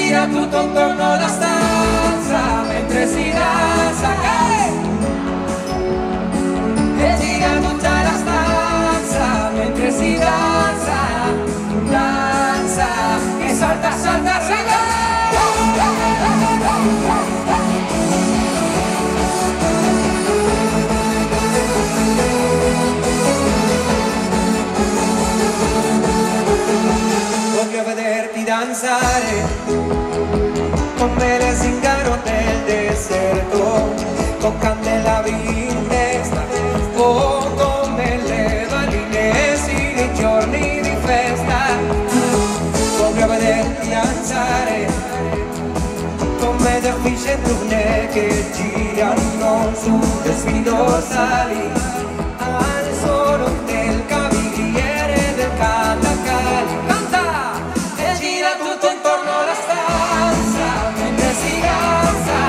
gira tutto intorno alla stanza mentre si danza, e gira tutta la stanza mentre si danza, danza e salta, salta, salta. Voglio vederti danzare come le zingaro del deserto, con candelabri in testa o come le balinesi nei giorni di festa. Voglio vederti danzare come le fiche brune che girano sulle spindorsali al suono del cavigliere del Catacali. Gira tutto intorno alla stanza mentre si danza,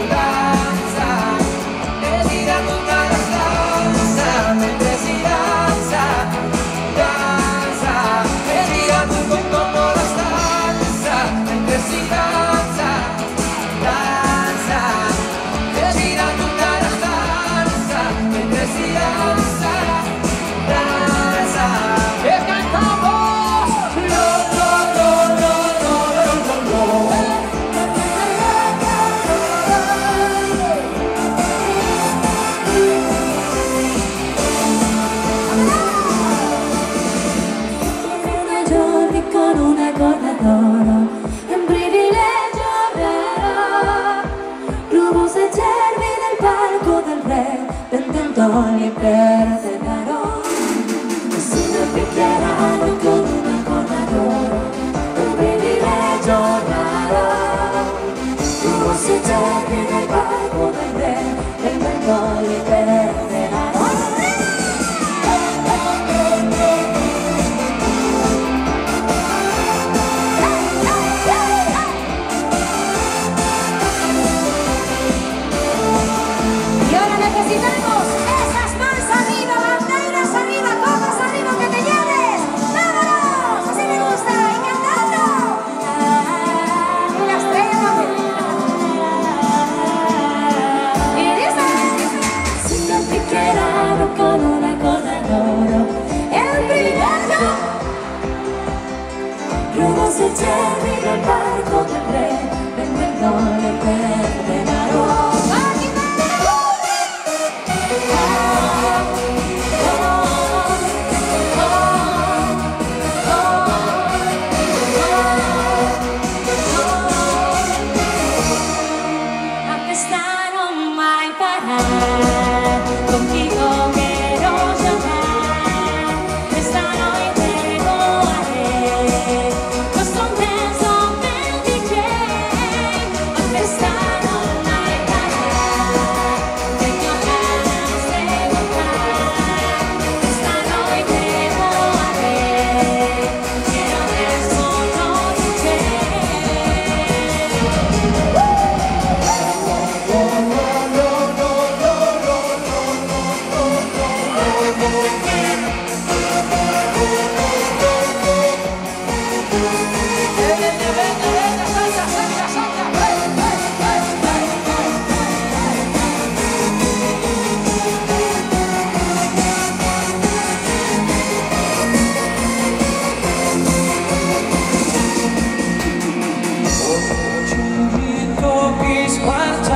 danza, e gira tutta la stanza mentre si danza, danza, e gira tutto intorno alla stanza mentre si danza, danza, e gira tutta la stanza mentre si danza, danza, e cantamos. Li perdonerò e si mi picchieranno con una corda d'oro, un privilegio raro. Tu si cerchi nel palco del re e il vento li perdonerò. Y ahora necesitamos esas manos arriba, banderas arriba, copas arriba, que te lleves. ¡Vámonos! Así me gusta, y cantando. La estrella también. Y dice: Si me picchieranno con una corda d'oro, el privilegio. rubo se cerchi nel palco del re, vengo e non le perdonerò. Contigo quiero llorar, esta noche voy a ver los contentos de mi piel. Esta no hay parar, tengo ganas de gozar. Esta noche voy a ver, quiero ver solo tu Ci tocchi squarciare